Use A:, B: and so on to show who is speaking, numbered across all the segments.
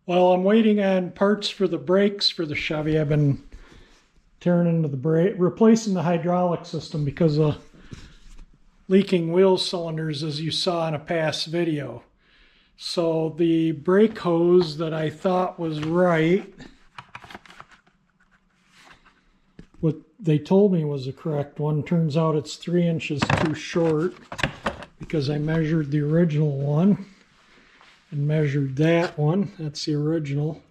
A: While I'm waiting on parts for the brakes for the Chevy, I've been tearing into the brake, replacing the hydraulic system because of leaking wheel cylinders, as you saw in a past video. So the brake hose that I thought was right, what they told me was the correct one, turns out it's 3 inches too short because I measured the original one and measured that one. That's the original.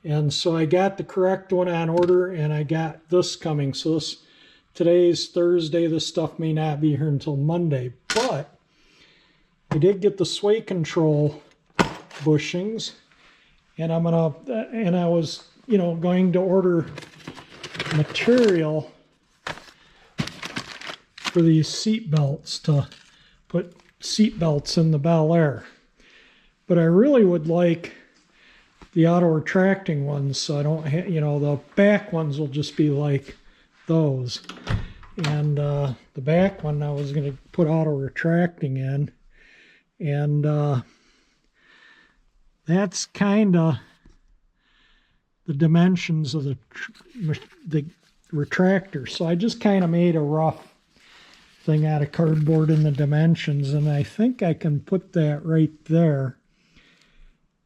A: And so I got the correct one on order, and I got this coming. So today's Thursday. This stuff may not be here until Monday, but I did get the sway control bushings, and I was, going to order material for these seat belts to put seat belts in the Bel Air. But I really would like the auto retracting ones, so I don't have, the back ones will just be like those. And the back one I was going to put auto retracting in, and that's kind of the dimensions of the retractor. So I just kind of made a rough thing out of cardboard in the dimensions, and I think I can put that right there.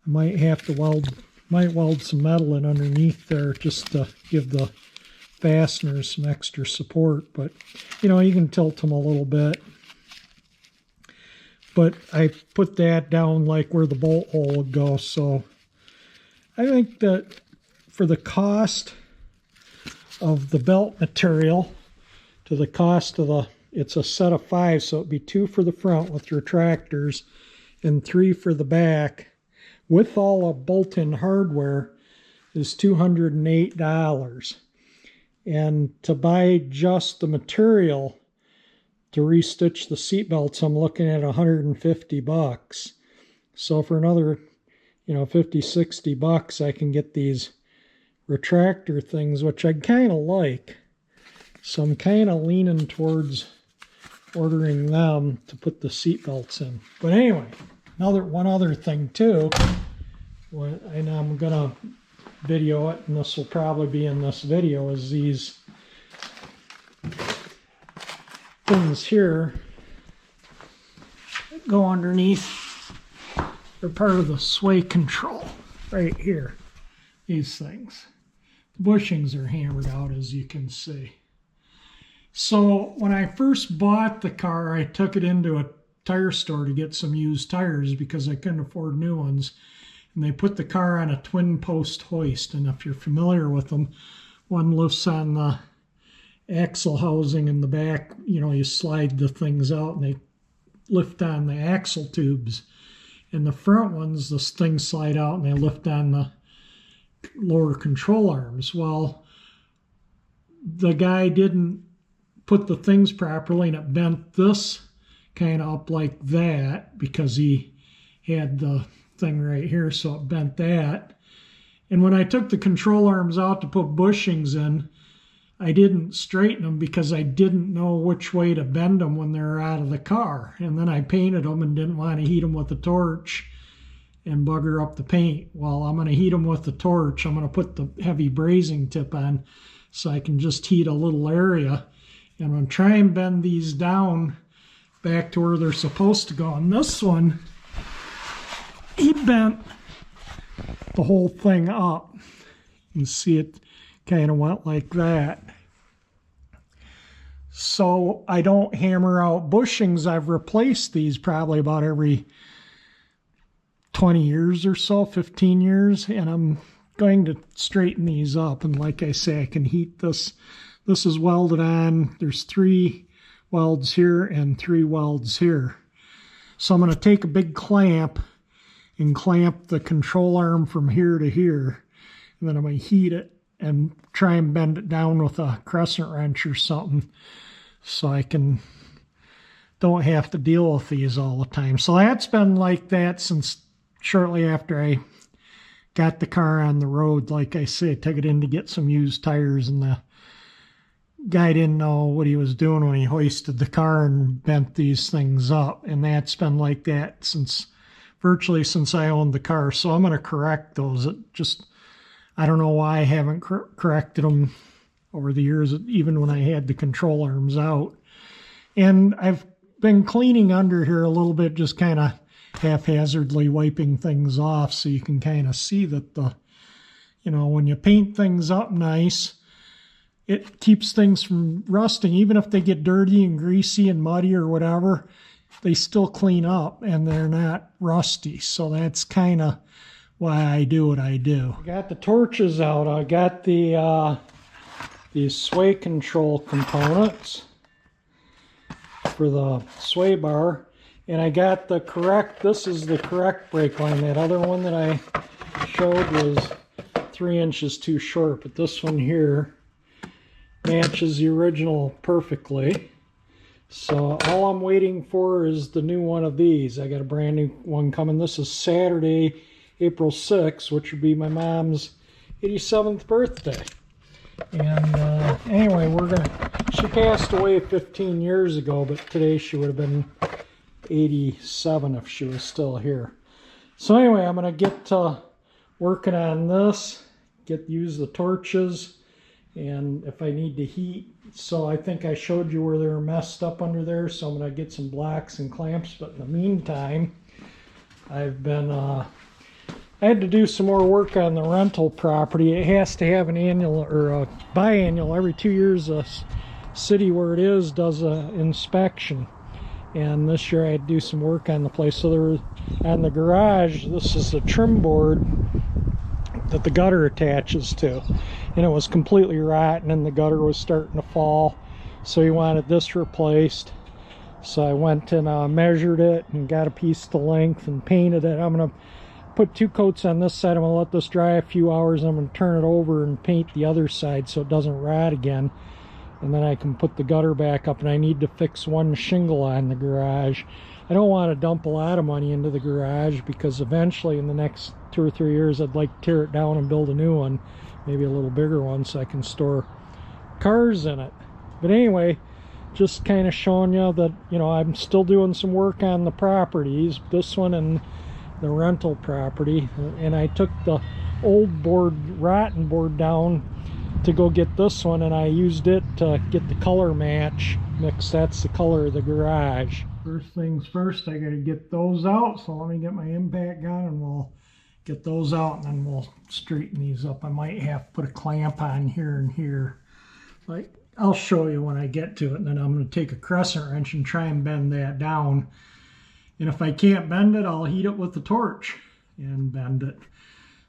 A: I might have to weld some metal in underneath there just to give the fasteners some extra support, but you can tilt them a little bit. But I put that down like where the bolt hole would go. So I think that for the cost of the belt material to the cost of it's a set of 5, so it'd be 2 for the front with retractors and 3 for the back with all the bolt-in hardware is $208. And to buy just the material to restitch the seat belts, I'm looking at $150. So for another, $50-60, I can get these retractor things, which I kind of like. So I'm kind of leaning towards ordering them to put the seat belts in. But anyway, one other thing too, and I'm gonna video it, and this will probably be in this video, is these things here that go underneath. They're part of the sway control right here. These things. The bushings are hammered out, as you can see. So when I first bought the car, I took it into a tire store to get some used tires because I couldn't afford new ones. And they put the car on a twin post hoist. And if you're familiar with them, one lifts on the axle housing in the back. You slide the things out and they lift on the axle tubes. And the front ones, the things slide out and they lift on the lower control arms. Well, the guy didn't put the things properly, and it bent this kind of up like that because he had the thing right here, so it bent that. And when I took the control arms out to put bushings in, I didn't straighten them because I didn't know which way to bend them when they were out of the car. And then I painted them and didn't want to heat them with a torch and bugger up the paint. Well, I'm going to heat them with the torch. I'm going to put the heavy brazing tip on so I can just heat a little area. And I'm going to try and bend these down back to where they're supposed to go. And this one, he bent the whole thing up. You can see it kind of went like that. So I don't hammer out bushings. I've replaced these probably about every 20 years or so, 15 years, and I'm going to straighten these up. And like I say, I can heat this. This is welded on. There's 3 welds here and 3 welds here. So I'm going to take a big clamp and clamp the control arm from here to here. And then I'm going to heat it and try and bend it down with a crescent wrench or something so I don't have to deal with these all the time. So that's been like that since shortly after I got the car on the road. Like I say, I took it in to get some used tires, and the guy didn't know what he was doing when he hoisted the car and bent these things up. And that's been like that since virtually since I owned the car. So I'm going to correct those. I don't know why I haven't corrected them over the years, even when I had the control arms out. And I've been cleaning under here a little bit, just kind of haphazardly wiping things off so you can kind of see that when you paint things up nice, it keeps things from rusting. Even if they get dirty and greasy and muddy or whatever, they still clean up and they're not rusty. So that's kind of why I do what I do. I got the torches out. I got these sway control components for the sway bar. And I got this is the correct brake line. That other one that I showed was 3 inches too short, but this one here matches the original perfectly. So all I'm waiting for is the new one of these. I got a brand new one coming. This is Saturday, April 6th, which would be my mom's 87th birthday. And anyway, she passed away 15 years ago, but today she would have been 87 if she was still here. So anyway, I'm going to get to working on this, use the torches, and if I need to heat. So I think I showed you where they were messed up under there, so I'm going to get some blocks and clamps. But in the meantime, I've been I had to do some more work on the rental property. It has to have an annual or a biannual. Every 2 years a city where it is does an inspection, and this year I had to do some work on the place. So there was, on the garage, this is the trim board that the gutter attaches to, and it was completely rotten and the gutter was starting to fall, so he wanted this replaced. So I went and measured it and got a piece to length and painted it. I'm going to put 2 coats on this side. I'm going to let this dry a few hours, and I'm going to turn it over and paint the other side so it doesn't rot again, and then I can put the gutter back up. And I need to fix one shingle on the garage. I don't want to dump a lot of money into the garage, because eventually in the next 2 or 3 years I'd like to tear it down and build a new one, maybe a little bigger one, so I can store cars in it. But anyway, just kind of showing you that I'm still doing some work on the properties, this one and the rental property. And I took the old board, rotten board, down to go get this one, and I used it to get the color match mix. That's the color of the garage. First things first, I got to get those out. So let me get my impact gun and we'll get those out, and then we'll straighten these up. I might have to put a clamp on here and here. I'll show you when I get to it, and then I'm going to take a crescent wrench and try and bend that down. And if I can't bend it, I'll heat it with the torch and bend it.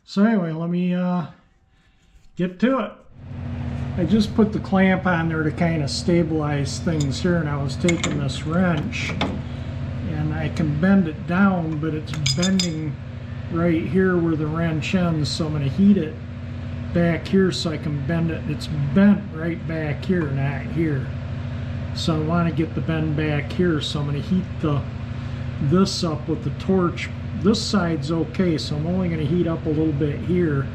A: So anyway, let me get to it. I just put the clamp on there to kind of stabilize things here, and I was taking this wrench and I can bend it down, but it's bending right here where the wrench ends, so I'm going to heat it back here so I can bend it. It's bent right back here, not here. So I want to get the bend back here, so I'm going to heat this up with the torch. This side's okay, so I'm only going to heat up a little bit here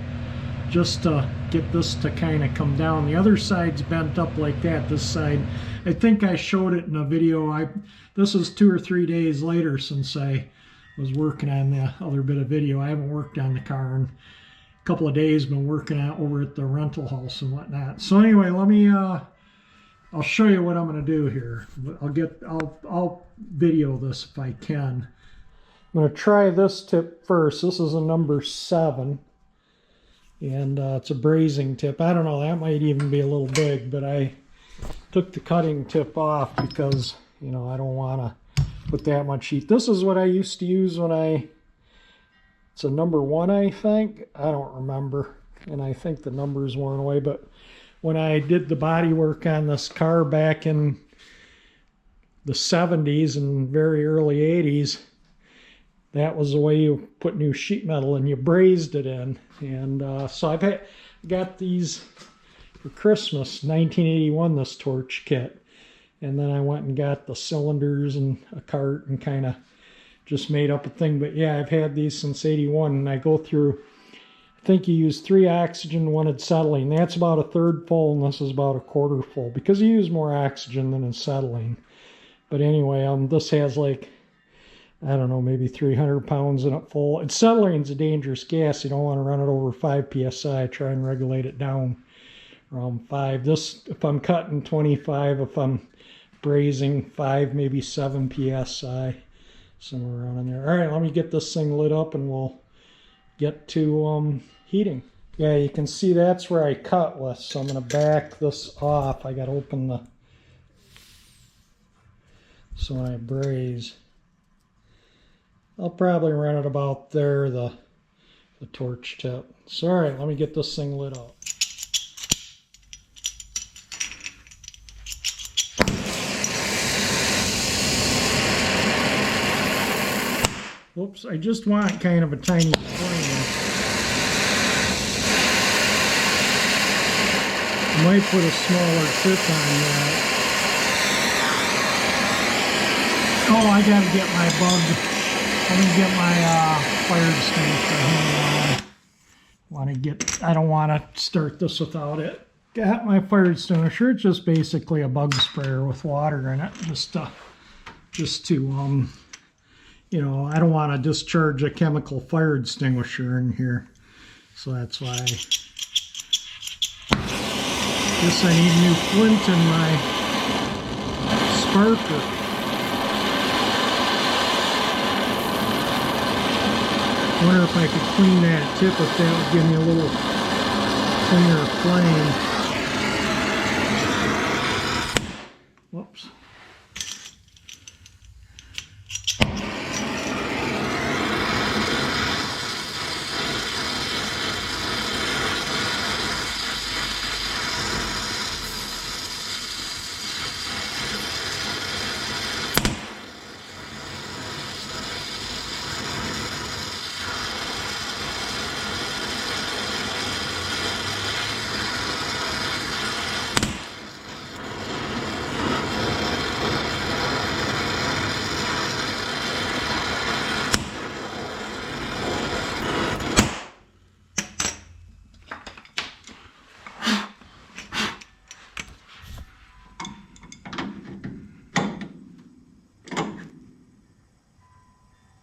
A: just to get this to kind of come down. The other side's bent up like that. This side, I think I showed it in a video. This is 2 or 3 days later since I was working on the other bit of video. I haven't worked on the car in a couple of days. Been working out over at the rental house and whatnot. So anyway, let me I'll show you what I'm going to do here. I'll video this if I can. I'm going to try this tip first. This is a number 7. And it's a brazing tip. I don't know, that might even be a little big, but I took the cutting tip off because, I don't want to put that much heat. This is what I used to use when it's a number 1, I think. I don't remember. And I think the numbers weren't away, but when I did the body work on this car back in the 70s and very early 80s, that was the way you put new sheet metal, and you brazed it in. And so I've got these for Christmas, 1981, this torch kit. And then I went and got the cylinders and a cart and kind of just made up a thing. But yeah, I've had these since 81, and I go through, I think you use 3 oxygen, 1 acetylene. That's about a 1/3 full, and this is about a 1/4 full, because you use more oxygen than acetylene. But anyway, this has like I don't know, maybe 300 pounds in it full. Acetylene's a dangerous gas. You don't want to run it over 5 psi. Try and regulate it down around 5. This, if I'm cutting 25, if I'm brazing 5, maybe 7 psi, somewhere around in there. All right, let me get this thing lit up and we'll get to heating. Yeah, you can see that's where I cut with, so I'm going to back this off. I got to open the, so when I braze, I'll probably run it about there, the torch tip. So all right, let me get this thing lit up. Oops, I just want kind of a tiny flame. I might put a smaller tip on that. Oh, I gotta get my bug. Let me get my fire extinguisher. I don't want to start this without it. Got my fire extinguisher. It's just basically a bug sprayer with water in it, just to you know, I don't want to discharge a chemical fire extinguisher in here, so that's why. Guess I need new flint in my sparker. I wonder if I could clean that tip, if that would give me a little cleaner flame. Whoops.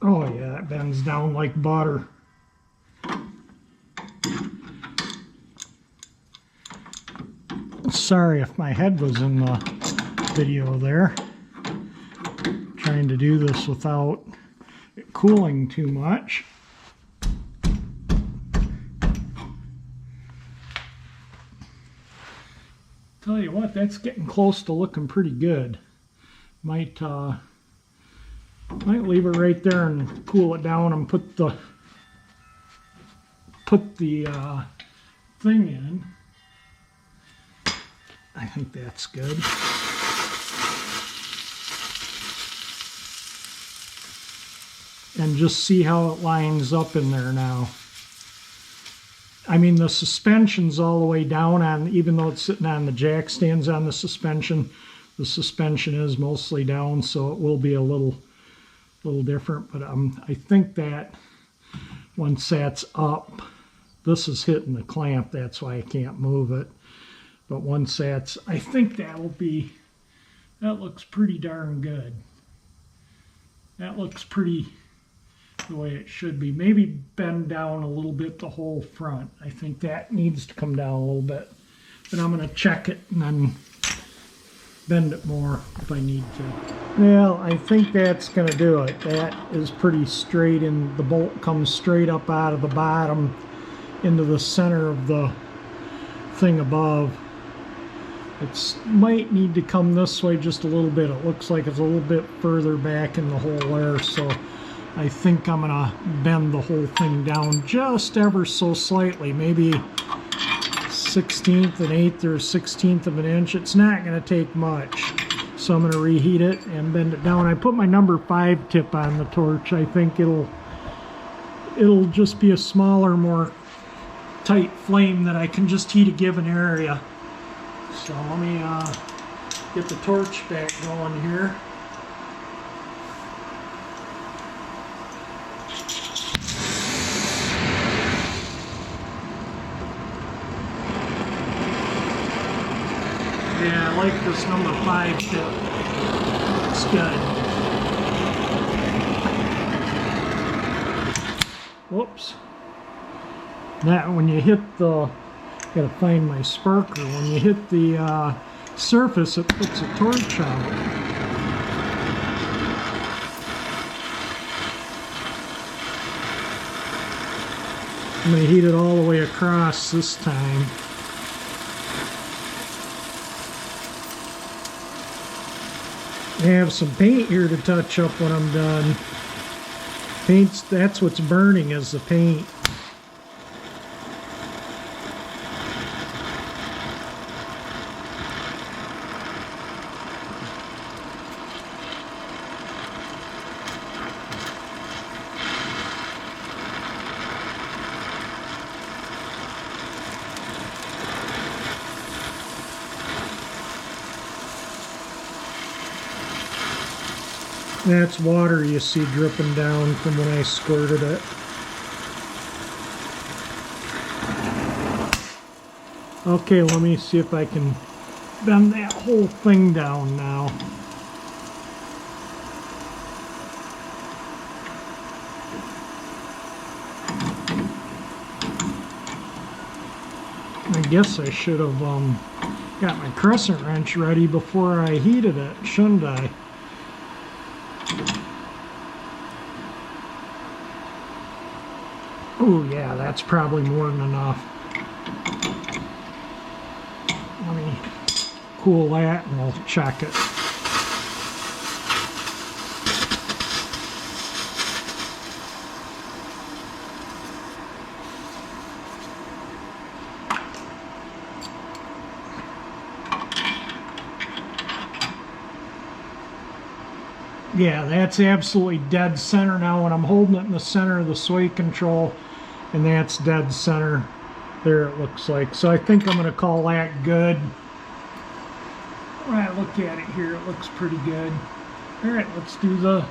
A: Oh yeah, it bends down like butter. Sorry if my head was in the video there. Trying to do this without it cooling too much. Tell you what, that's getting close to looking pretty good. Might leave it right there and cool it down and put the thing in. I think that's good. And just see how it lines up in there now. I mean, the suspension's all the way down on, even though it's sitting on the jack stands on the suspension is mostly down, so it will be a little different. But I think that once that's up, this is hitting the clamp, that's why I can't move it. But once that's, I think that looks pretty darn good. That looks pretty the way it should be. Maybe bend down a little bit the whole front. I think that needs to come down a little bit. But I'm going to check it and then bend it more if I need to. Well, I think that's going to do it. That is pretty straight, and the bolt comes straight up out of the bottom into the center of the thing above. It might need to come this way just a little bit. It looks like it's a little bit further back in the hole there, so I think I'm gonna bend the whole thing down just ever so slightly, maybe 1/16, an 1/8 or 1/16 of an inch. It's not gonna take much. So I'm gonna reheat it and bend it down. I put my number 5 tip on the torch. I think it'll just be a smaller, more tight flame that I can just heat a given area. So let me get the torch back going here. Yeah, I like this number 5 tip. It's good. whoops. That when you hit the, gotta find my sparker, when you hit the surface, it puts a torch out. I'm going to heat it all the way across this time. I have some paint here to touch up when I'm done. Paint's, that's what's burning, is the paint. That's water you see dripping down from when I squirted it. Okay, let me see if I can bend that whole thing down now. I guess I should have got my crescent wrench ready before I heated it, shouldn't I? Oh yeah, that's probably more than enough. Let me cool that and we'll check it. Yeah, that's absolutely dead center now when I'm holding it in the center of the sway control, and that's dead center. There it looks like. So I think I'm going to call that good. When I look at it here, it looks pretty good. Alright, let's do the...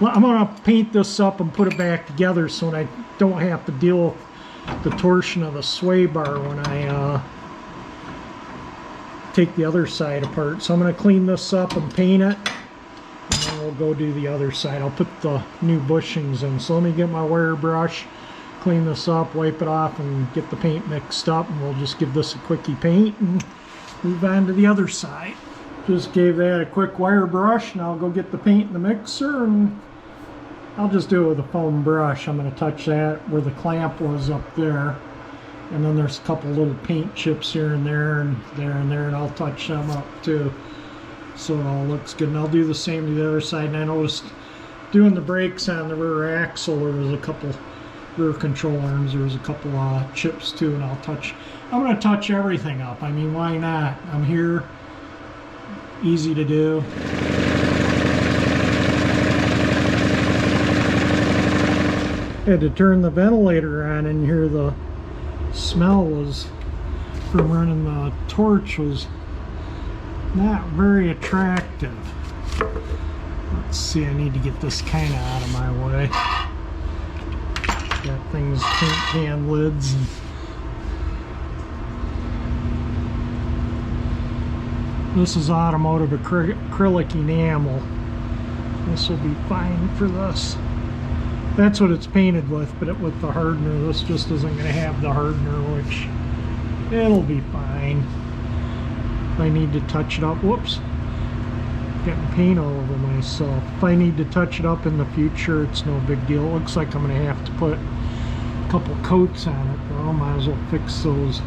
A: Well, I'm going to paint this up and put it back together so I don't have to deal with the torsion of the sway bar when I take the other side apart. So I'm going to clean this up and paint it. And then we'll go do the other side. I'll put the new bushings in. So let me get my wire brush, clean this up, wipe it off, and get the paint mixed up. And we'll just give this a quickie paint and move on to the other side. Just gave that a quick wire brush, and I'll go get the paint in the mixer, and I'll just do it with a foam brush. I'm going to touch that where the clamp was up there. And then there's a couple little paint chips here and there and there and there, and I'll touch them up too. So it all looks good, and I'll do the same to the other side. And I noticed doing the brakes on the rear axle, there was a couple rear control arms, there was a couple chips too, and I'm going to touch everything up. I mean, why not? I'm here, easy to do. Had to turn the ventilator on, and here the smell was from running the torch was not very attractive. Let's see, I need to get this kind of out of my way. Got things, paint can lids. This is automotive acrylic enamel. This will be fine for this. That's what it's painted with, but with the hardener, this just isn't going to have the hardener, which it'll be fine. If I need to touch it up, whoops, getting paint all over myself. If I need to touch it up in the future, it's no big deal. It looks like I'm going to have to put a couple coats on it, though. I might as well fix those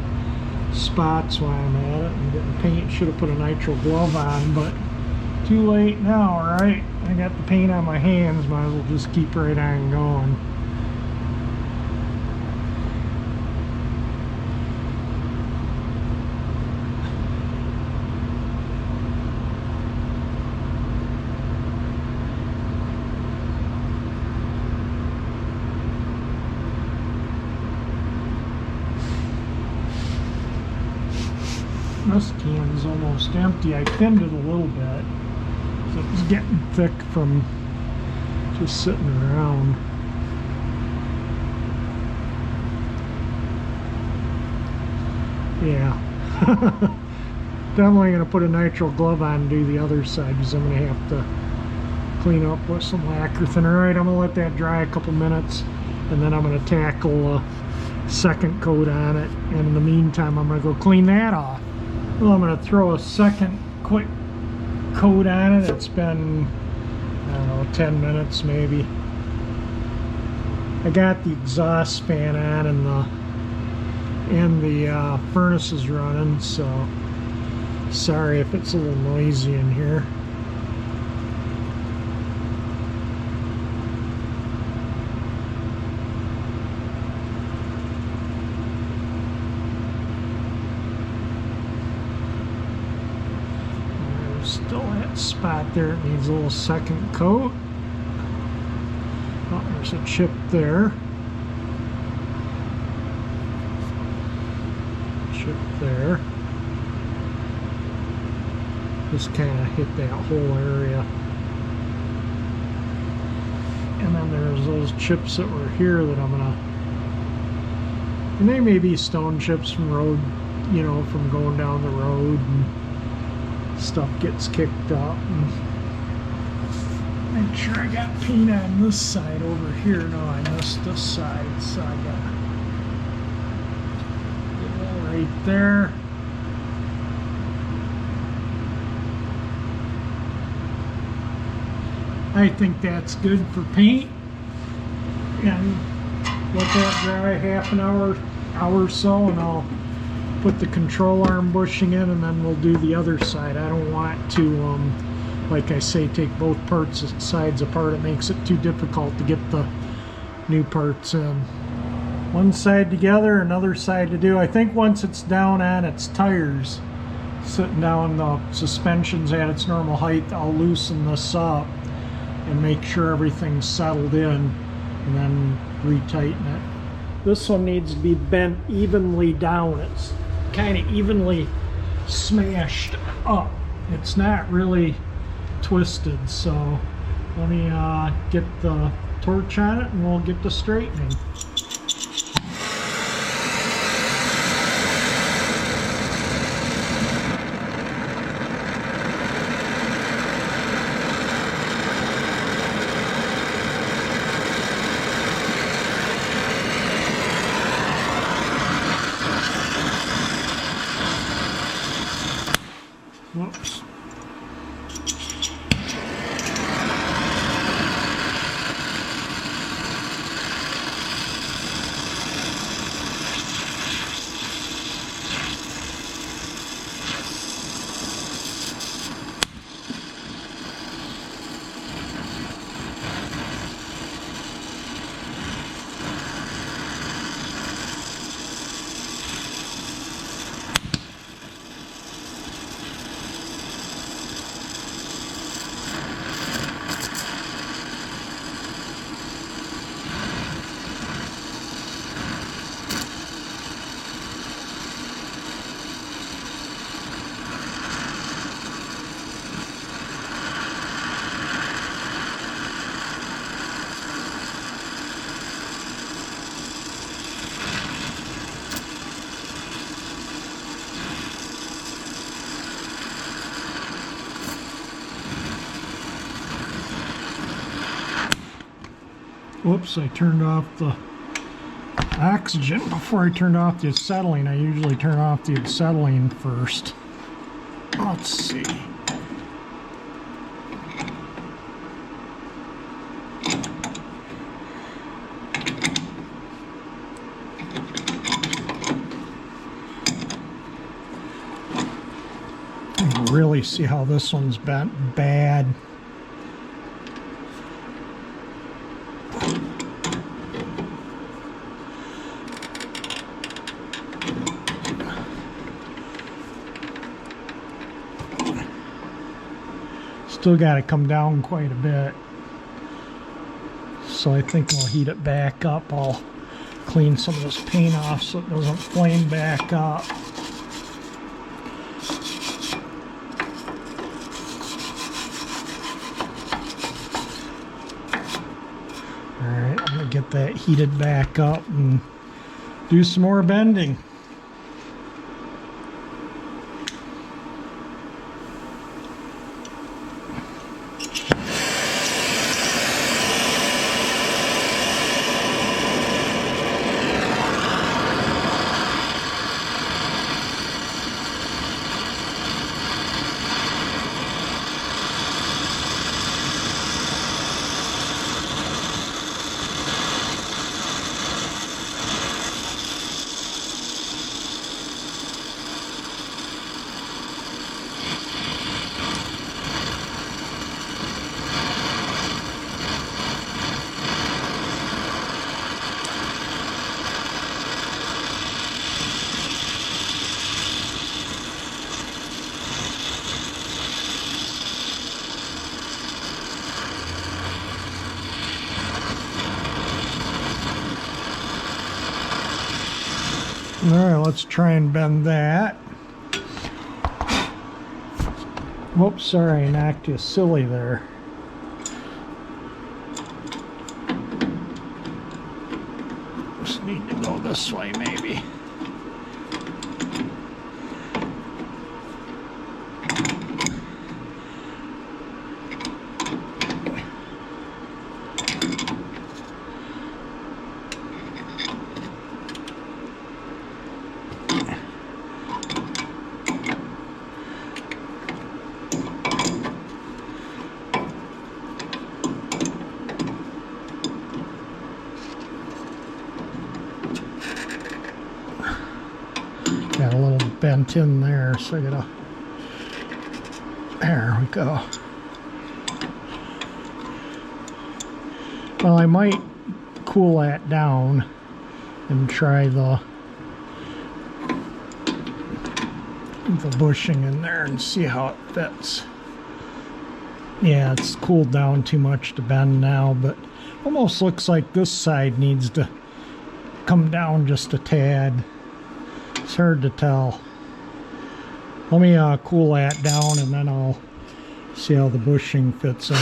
A: spots while I'm at it and getting paint. Should have put a nitrile glove on, but too late now, right? I got the paint on my hands, might as well just keep right on going. This can is almost empty. I thinned it a little bit, so it was getting thick from just sitting around. Yeah. Definitely going to put a nitrile glove on and do the other side, because I'm going to have to clean up with some lacquer thinner. Alright, I'm going to let that dry a couple minutes. and then I'm going to tackle a second coat on it, and in the meantime I'm going to go clean that off. Well, I'm going to throw a second quick coat on it. It's been, I don't know, 10 minutes maybe. I got the exhaust fan on and the furnace is running, so sorry if it's a little noisy in here. Still that spot there, it needs a little second coat. Oh, there's a chip there. Chip there. Just kind of hit that whole area. And then there's those chips that were here that I'm gonna, and they may be stone chips from road, you know, from going down the road and stuff gets kicked up. And make sure I got paint on this side over here. No, I missed this side, so I got it right there. I think that's good for paint, and let that dry half an hour or so, and I'll put the control arm bushing in, and then we'll do the other side. I don't want to, like I say, take both sides apart. It makes it too difficult to get the new parts in. One side together, another side to do. I think once it's down on its tires, sitting down, the suspension's at its normal height, I'll loosen this up and make sure everything's settled in, and then retighten it. This one needs to be bent evenly down. It's kind of evenly smashed up. It's not really twisted, so let me get the torch on it and we'll get to straightening. Whoops. Whoops, I turned off the oxygen before I turned off the acetylene. I usually turn off the acetylene first. Let's see. You can really see how this one's bent bad. Still got to come down quite a bit, so I think I'll heat it back up. I'll clean some of this paint off so it doesn't flame back up. Alright, I'm going to get that heated back up and do some more bending. Alright, let's try and bend that. Whoops, sorry, I knocked you silly there. Just need to go this way maybe. Got a little bent in there, so I gotta, there we go. Well, I might cool that down and try the bushing in there and see how it fits. Yeah, it's cooled down too much to bend now, but almost looks like this side needs to come down just a tad. It's hard to tell. Let me cool that down and then I'll see how the bushing fits in it.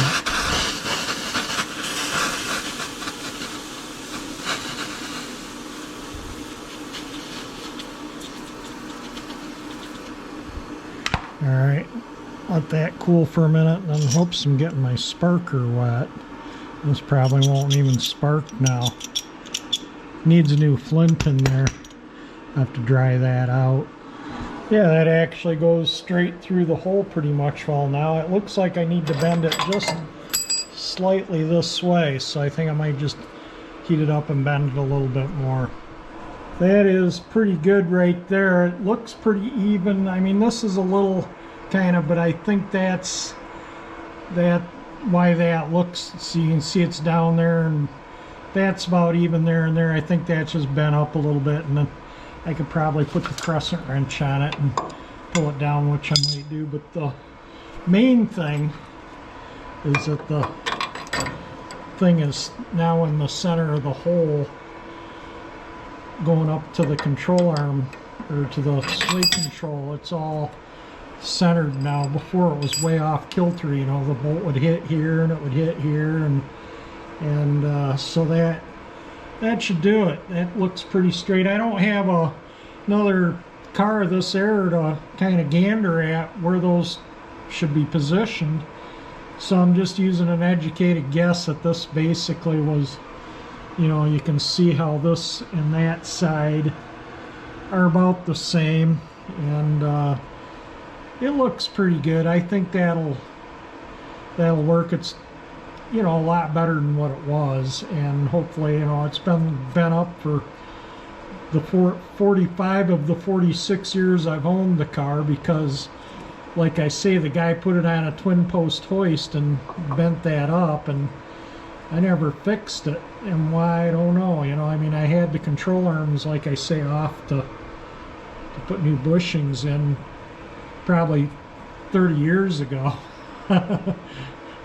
A: Alright, let that cool for a minute and then whoops, I'm getting my sparker wet. This probably won't even spark now. Needs a new flint in there. I have to dry that out. Yeah, that actually goes straight through the hole pretty much. Well, now it looks like I need to bend it just slightly this way, so I think I might just heat it up and bend it a little bit more. That is pretty good right there. It looks pretty even. I mean, this is a little kind of, but I think that's why that looks, so you can see it's down there, and that's about even there and there. I think that's just bent up a little bit, and then I could probably put the crescent wrench on it and pull it down, which I might do. But the main thing is that the thing is now in the center of the hole going up to the control arm, or to the sway control. It's all centered now. Before it was way off kilter, you know, the bolt would hit here and it would hit here, and so that should do it. That looks pretty straight. I don't have another car this air to kind of gander at where those should be positioned, so I'm just using an educated guess that this basically was, you know, you can see how this and that side are about the same, and it looks pretty good. I think that'll work. It's, you know, a lot better than what it was, and hopefully, you know, it's been up for the 45 of the 46 years I've owned the car, because like I say, the guy put it on a twin post hoist and bent that up, and I never fixed it, and why, I don't know. You know, I mean, I had the control arms, like I say, off to put new bushings in probably 30 years ago.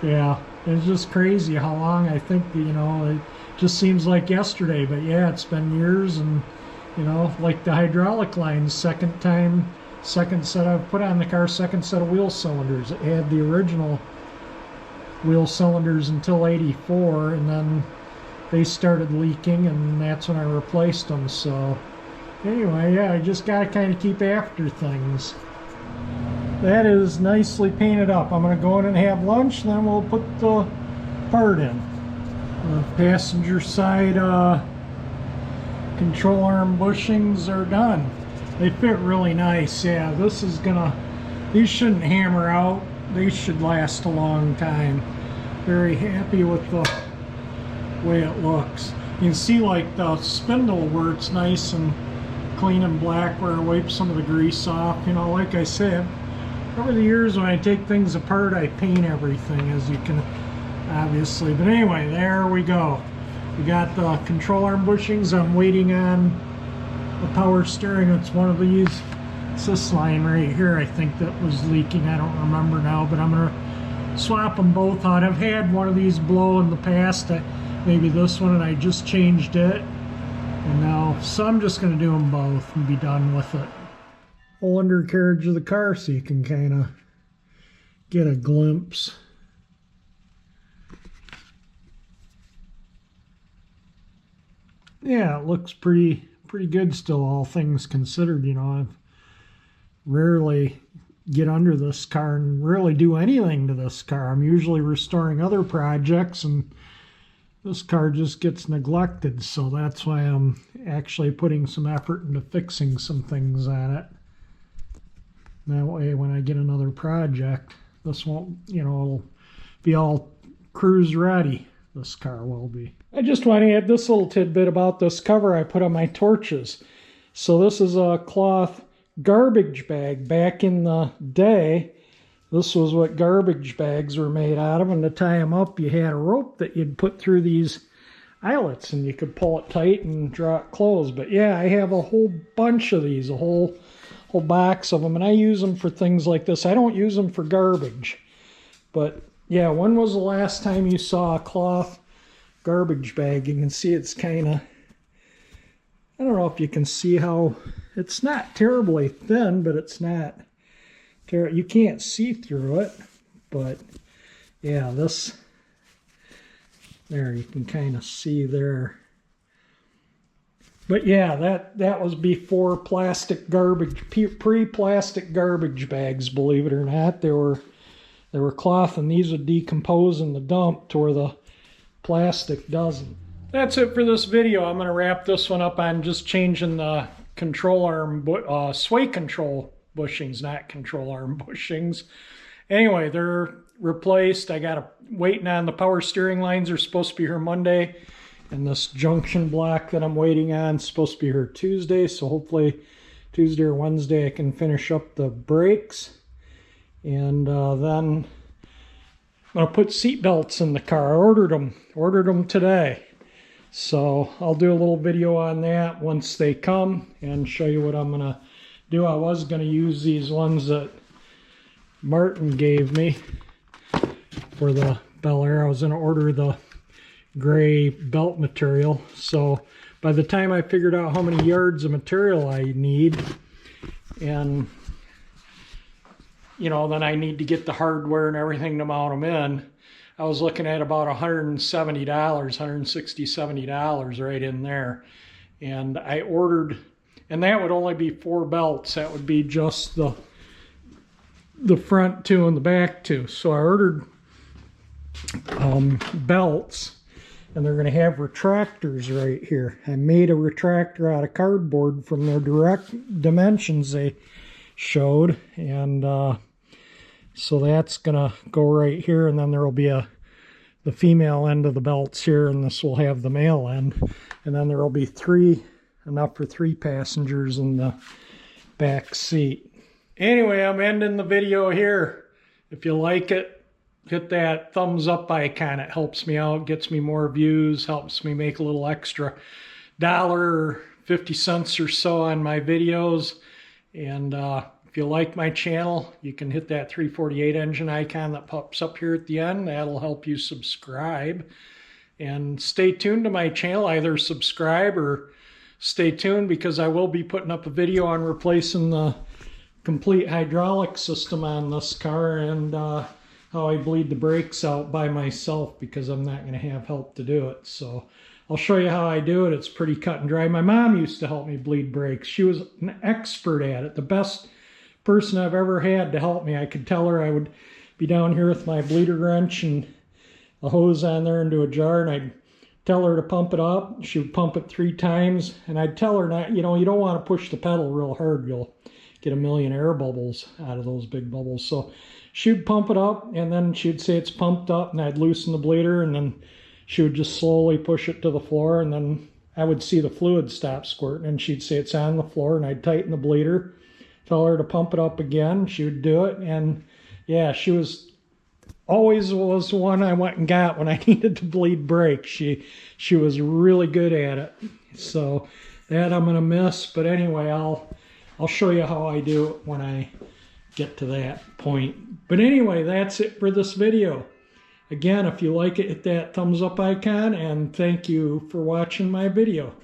A: Yeah, it's just crazy how long. I think, you know, it just seems like yesterday, but yeah, it's been years. And you know, like the hydraulic lines, second set I've put on the car, second set of wheel cylinders. It had the original wheel cylinders until '84, and then they started leaking, and that's when I replaced them. So anyway, yeah, I just gotta kind of keep after things. That is nicely painted up. I'm going to go in and have lunch, and then we'll put the part in. The passenger side control arm bushings are done. They fit really nice. Yeah, this is gonna, these shouldn't hammer out. These should last a long time. Very happy with the way it looks. You can see like the spindle where it's nice and clean and black, where I wipe some of the grease off. You know, like I said, over the years when I take things apart, I paint everything, as you can obviously. But anyway, there we go. We got the control arm bushings. I'm waiting on the power steering. It's one of these. It's this line right here, I think, that was leaking. I don't remember now, but I'm gonna swap them both out. I've had one of these blow in the past, maybe this one, and I just changed it. And now, so I'm just going to do them both and be done with it. Whole undercarriage of the car so you can kind of get a glimpse. Yeah, it looks pretty good still, all things considered. You know, I've rarely get under this car and rarely do anything to this car. I'm usually restoring other projects, and this car just gets neglected, so that's why I'm actually putting some effort into fixing some things on it. That way, when I get another project, this won't, you know, it'll be all cruise ready. This car will be. I just want to add this little tidbit about this cover I put on my torches. So this is a cloth garbage bag. Back in the day, this was what garbage bags were made out of, and to tie them up, you had a rope that you'd put through these eyelets, and you could pull it tight and draw it closed. But yeah, I have a whole bunch of these, a whole box of them, and I use them for things like this. I don't use them for garbage. But yeah, when was the last time you saw a cloth garbage bag? You can see it's kind of, I don't know if you can see how, it's not terribly thin, but it's not, you can't see through it. But yeah, this, there, you can kind of see there. But yeah, that was before plastic garbage, pre-plastic garbage bags, believe it or not. They were cloth, and these would decompose in the dump to where the plastic doesn't. That's it for this video. I'm going to wrap this one up on just changing the control arm, sway control bushings, not control arm bushings. Anyway, they're replaced. I got waiting on the power steering lines. Are supposed to be here Monday. And this junction block that I'm waiting on is supposed to be here Tuesday. So hopefully Tuesday or Wednesday I can finish up the brakes. And then I'm going to put seat belts in the car. I ordered them today. So I'll do a little video on that once they come and show you what I'm going to do. I was going to use these ones that Martin gave me for the Bel Air. I was going to order the gray belt material. So by the time I figured out how many yards of material I need, and you know, then I need to get the hardware and everything to mount them in, I was looking at about $170, $160, $70 right in there. And I ordered, and that would only be 4 belts. That would be just the front 2 and the back 2. So I ordered belts, and they're going to have retractors right here. I made a retractor out of cardboard from their direct dimensions they showed, and so that's going to go right here, and then there will be the female end of the belts here, and this will have the male end, and then there will be enough for 3 passengers in the back seat. Anyway, I'm ending the video here. If you like it, hit that thumbs up icon. It helps me out, gets me more views, helps me make a little extra $1 or 50 cents or so on my videos. And if you like my channel, you can hit that 348 engine icon that pops up here at the end. That'll help you subscribe. And stay tuned to my channel. Either subscribe or stay tuned, because I will be putting up a video on replacing the complete hydraulic system on this car, and how I bleed the brakes out by myself, because I'm not going to have help to do it. So I'll show you how I do it. It's pretty cut and dry. My mom used to help me bleed brakes. She was an expert at it. The best person I've ever had to help me. I could tell her, I would be down here with my bleeder wrench and a hose on there into a jar, and I'd tell her to pump it up. She would pump it 3 times, and I'd tell her, not, you know, you don't want to push the pedal real hard. You'll get a million air bubbles out of those big bubbles. So she'd pump it up, and then she'd say it's pumped up, and I'd loosen the bleeder, and then she would just slowly push it to the floor, and then I would see the fluid stop squirting, and she'd say it's on the floor, and I'd tighten the bleeder, tell her to pump it up again. She would do it, and yeah, she always was the one I went and got when I needed to bleed brakes. She was really good at it. So that I'm gonna miss, but anyway, I'll show you how I do it when I get to that point. But anyway, that's it for this video. Again, if you like it, hit that thumbs up icon, and thank you for watching my video.